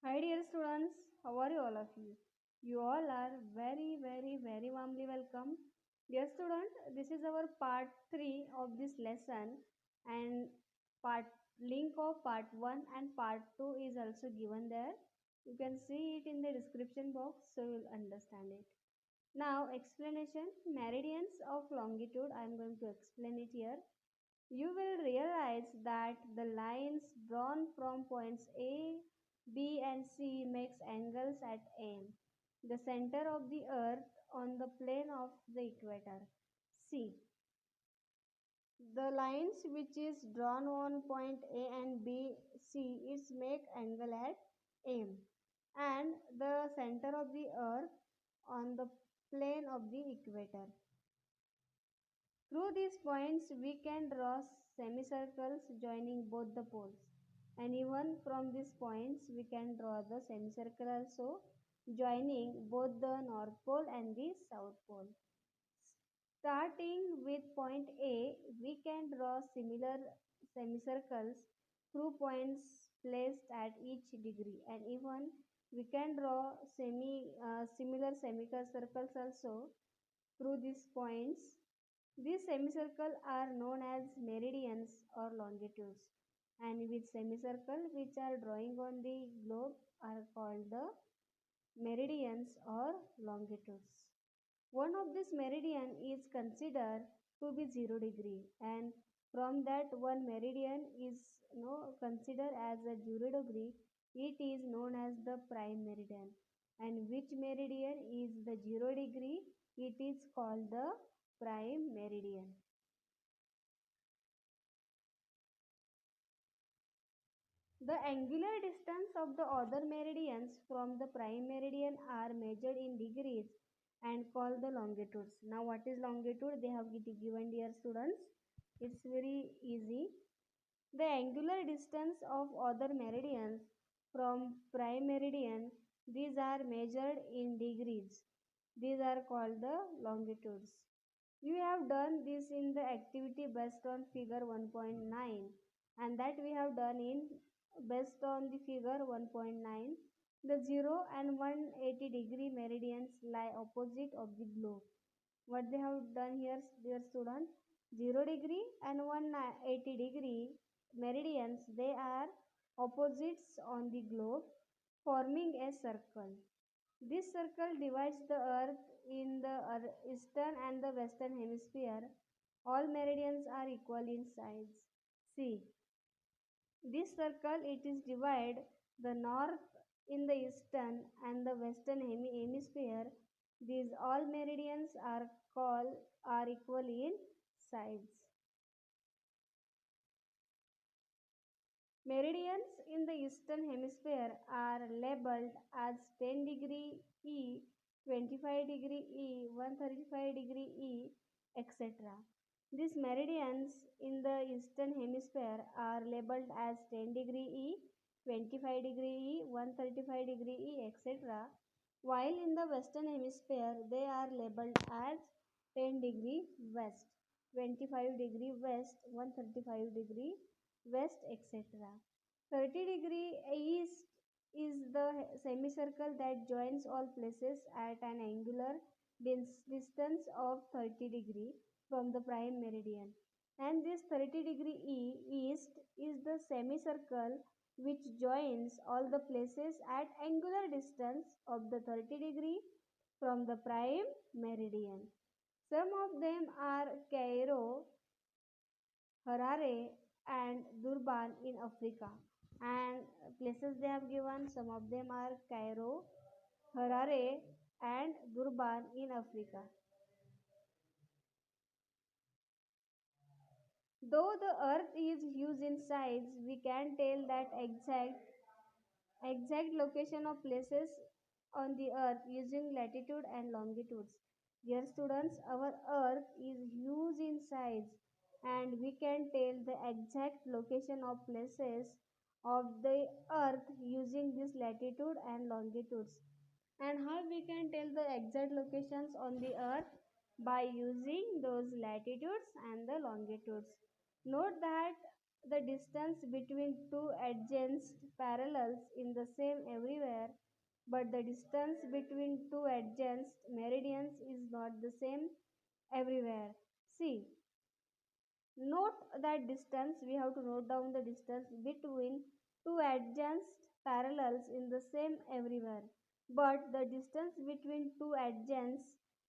Hi dear students, how are you all of you? You all are very warmly welcome. Dear student, this is our part 3 of this lesson and part link of part 1 and part 2 is also given there. You can see it in the description box so you will understand it. Now explanation meridians of longitude I am going to explain it here. You will realize that the lines drawn from points A, B and C makes angles at M, the center of the earth on the plane of the equator. C. The lines which is drawn on point A and B, C is make angle at M and the center of the earth on the plane of the equator. Through these points, we can draw semicircles joining both the poles. And even from these points, we can draw the semicircle also joining both the North Pole and the South Pole. Starting with point A, we can draw similar semicircles through points placed at each degree. And even we can draw similar semicircles also through these points. These semicircles are known as meridians or longitudes, and with semicircle which are drawing on the globe are called the meridians or longitudes. One of this meridian is considered to be 0 degree, and from that one meridian is considered as a 0 degree. It is known as the prime meridian, and which meridian is the 0 degree? It is called the prime meridian. The angular distance of the other meridians from the prime meridian are measured in degrees and called the longitudes. Now what is longitude? They have given, dear students. It's very easy. The angular distance of other meridians from prime meridian, these are measured in degrees. These are called the longitudes. You have done this in the activity based on figure 1.9 and that we have done in based on the figure 1.9. The 0 and 180 degree meridians lie opposite of the globe. What they have done here, dear student, 0 degree and 180 degree meridians, they are opposites on the globe forming a circle. This circle divides the earth in the eastern and the western hemisphere. All meridians are equal in size. See, this circle it is divide the north in the eastern and the western hemisphere. These all meridians are equal in size. Meridians in the eastern hemisphere are labeled as 10 degree E, 25 degree E, 135 degree E, etc. These meridians in the eastern hemisphere are labeled as 10 degree E, 25 degree E, 135 degree E, etc. While in the western hemisphere they are labeled as 10 degree west, 25 degree west, 135 degree west, etc. 30 degree east is the semicircle that joins all places at an angular distance of 30 degree from the prime meridian. And this 30 degree east is the semicircle which joins all the places at angular distance of the 30 degree from the prime meridian. Some of them are Cairo, Harare and Durban in Africa. And places they have given, some of them are Cairo, Harare and Durban in Africa. Though the earth is huge in size, we can tell that exact location of places on the earth using latitude and longitudes. Dear students, our earth is huge in size and we can tell the exact location of places of the earth using this latitude and longitudes. And how we can tell the exact locations on the earth? By using those latitudes and the longitudes. Note that the distance between two adjacent parallels in the same everywhere, but the distance between two adjacent meridians is not the same everywhere. See, note that distance, we have to note down the distance between two adjacent parallels in the same everywhere. But the distance between two adjacent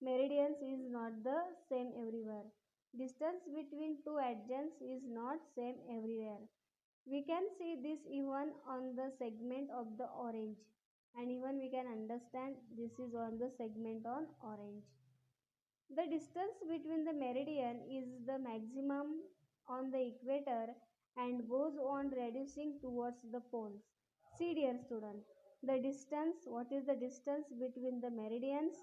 meridians is not the same everywhere. Distance between two adjacents is not same everywhere. We can see this even on the segment of the orange, and even we can understand this is on the segment on orange. The distance between the meridian is the maximum on the equator and goes on reducing towards the poles. See dear student, the distance, what is the distance between the meridians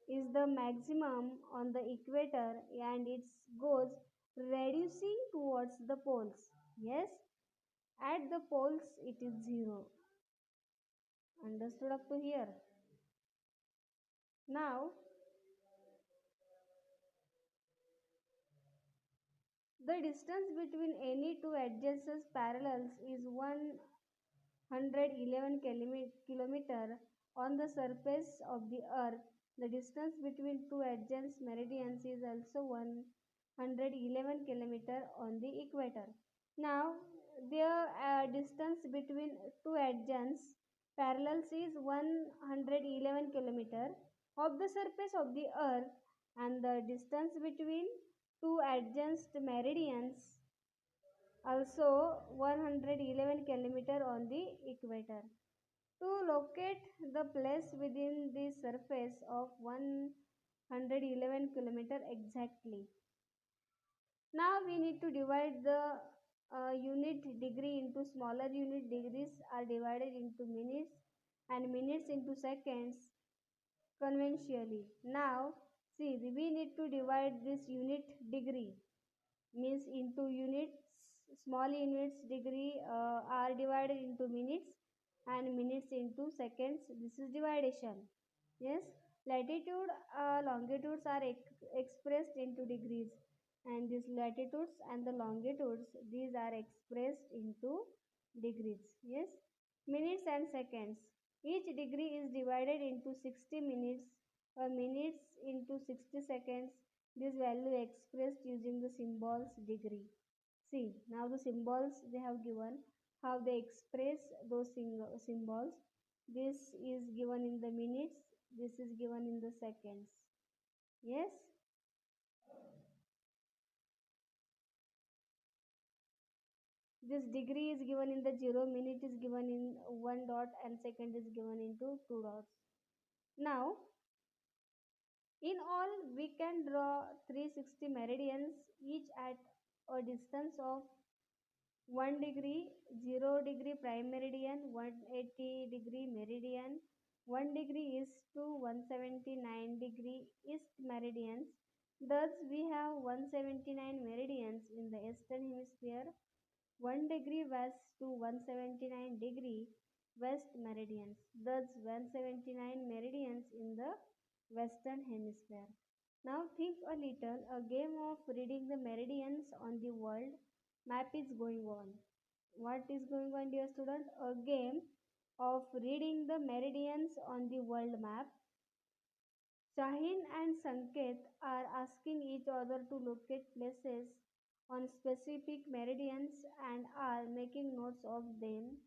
is the maximum on the equator and it goes reducing towards the poles. Yes, at the poles it is 0. Understood up to here? Now, the distance between any two adjacent parallels is 111 kilometer on the surface of the earth. The distance between two adjacent meridians is also 111 kilometer on the equator. Now, the distance between two adjacent parallels is 111 kilometer of the surface of the earth, and the distance between two adjacent meridians also 111 kilometer on the equator. To locate the place within the surface of 111 kilometer exactly, now we need to divide the unit degree into smaller unit degrees are divided into minutes and minutes into seconds conventionally. Now see, we need to divide this unit degree means into units. Small units degree are divided into minutes and minutes into seconds. This is division. Yes, latitude longitudes are expressed into degrees, and these latitudes and the longitudes, these are expressed into degrees. Yes, minutes and seconds, each degree is divided into 60 minutes or minutes into 60 seconds. This value expressed using the symbols degree. See, now the symbols they have given, how they express those symbols. This is given in the minutes, this is given in the seconds. Yes, this degree is given in the 0, minute is given in 1 dot, and second is given into 2 dots. Now, in all, we can draw 360 meridians, each at a distance of 1 degree, 0 degree prime meridian, 180 degree meridian, 1 degree east to 179 degree east meridians. Thus, we have 179 meridians in the eastern hemisphere, 1 degree west to 179 degree west meridians. Thus, 179 meridians in the western hemisphere. Now think a little, a game of reading the meridians on the world map is going on. What is going on, dear student? A game of reading the meridians on the world map. Shahin and Sanket are asking each other to locate places on specific meridians and are making notes of them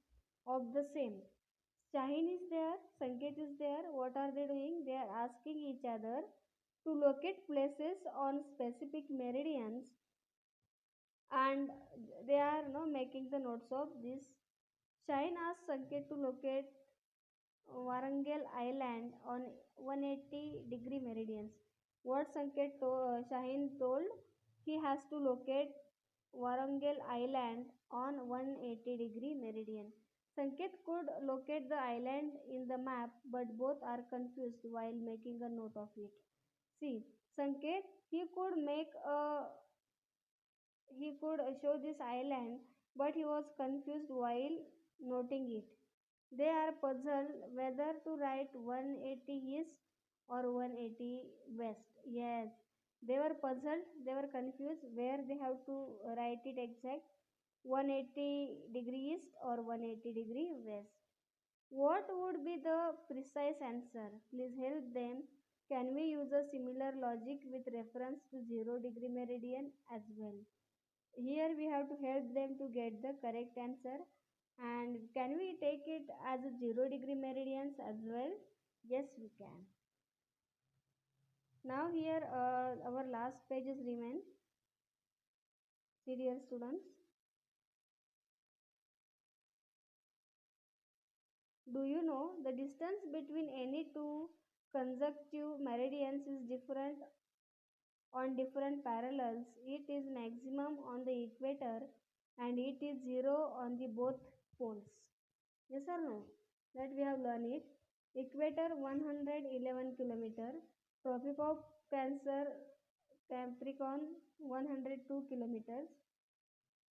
of the same. Shahin is there, Sanket is there. What are they doing? They are asking each other to locate places on specific meridians, and they are making the notes of this. Shahin asked Sanket to locate Warangal Island on 180 degree meridians. What Shahin told, he has to locate Warangal Island on 180 degree meridian. Sanket could locate the island in the map, but both are confused while making a note of it. See, Sanket, he could show this island, but he was confused while noting it. They are puzzled whether to write 180 east or 180 west. Yes, they were puzzled, they were confused where they have to write it exact. 180 degree east or 180-degree west. What would be the precise answer? Please help them. Can we use a similar logic with reference to 0-degree meridian as well? Here we have to help them to get the correct answer. And can we take it as a 0-degree meridians as well? Yes, we can. Now here our last pages remain. See dear students. Do you know the distance between any two consecutive meridians is different on different parallels? It is maximum on the equator and it is zero on the both poles. Yes or no? That we have learned it. Equator 111 kilometer, Tropic of Cancer Capricorn 102 kilometers,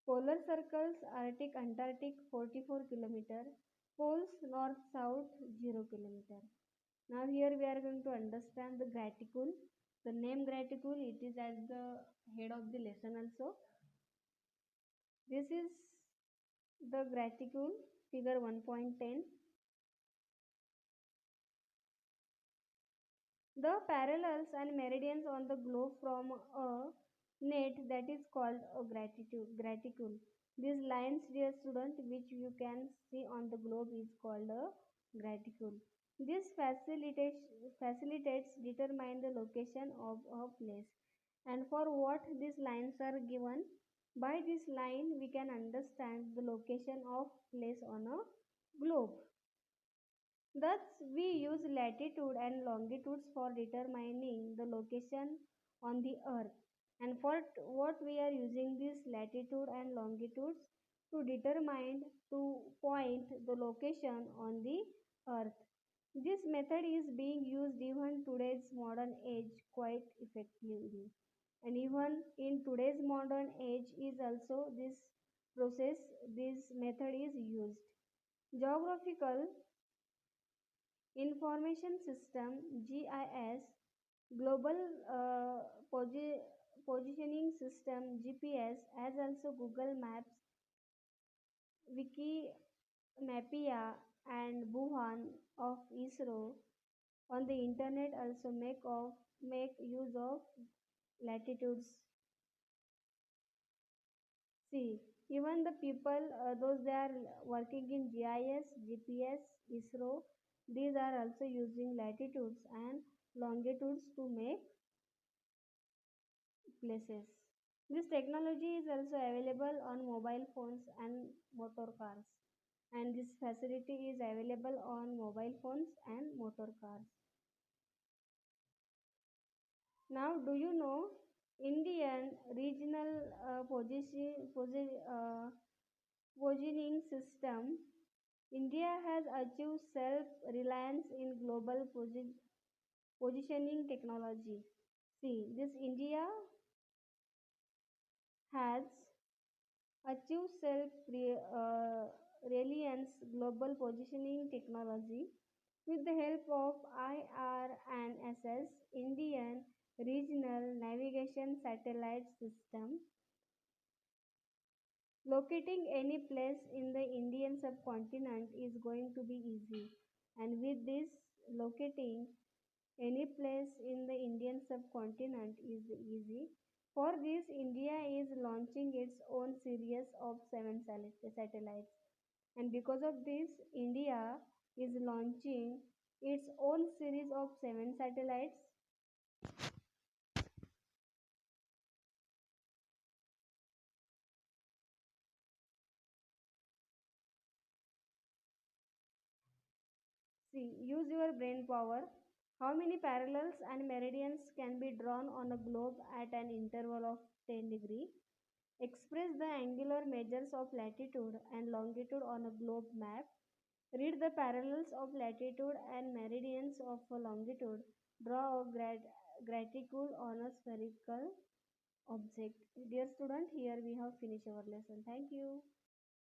polar circles Arctic Antarctic 44 kilometer, poles north south 0 kilometer. Now here we are going to understand the graticule. The name graticule, it is as the head of the lesson also. This is the graticule, figure 1.10. The parallels and meridians on the globe from a net that is called a graticule. These lines, dear student, which you can see on the globe is called a graticule. This facilitates determine the location of a place. And for what these lines are given, by this line we can understand the location of place on a globe. Thus, we use latitude and longitudes for determining the location on the earth. And for what we are using this latitude and longitudes to determine to point the location on the earth. This method is being used even today's modern age quite effectively. And even in today's modern age is also this process, this method is used. Geographical Information System GIS, Global Positioning System GPS, as also Google Maps, Wikimapia, and Buhan of ISRO on the internet also make use of latitudes. See, even the people, those they are working in GIS, GPS, ISRO, these are also using latitudes and longitudes to make places. This technology is also available on mobile phones and motor cars. And this facility is available on mobile phones and motor cars. Now, do you know Indian regional positioning system? India has achieved self-reliance in global positioning technology. See, this India has achieved self-reliance global positioning technology with the help of IRNSS, Indian Regional Navigation Satellite System. Locating any place in the Indian subcontinent is going to be easy. And with this, locating any place in the Indian subcontinent is easy. For this, India is launching its own series of 7 satellites. And because of this, India is launching its own series of 7 satellites. See, use your brain power. How many parallels and meridians can be drawn on a globe at an interval of 10 degrees? Express the angular measures of latitude and longitude on a globe map. Read the parallels of latitude and meridians of a longitude. Draw a graticule on a spherical object. Dear student, here we have finished our lesson. Thank you.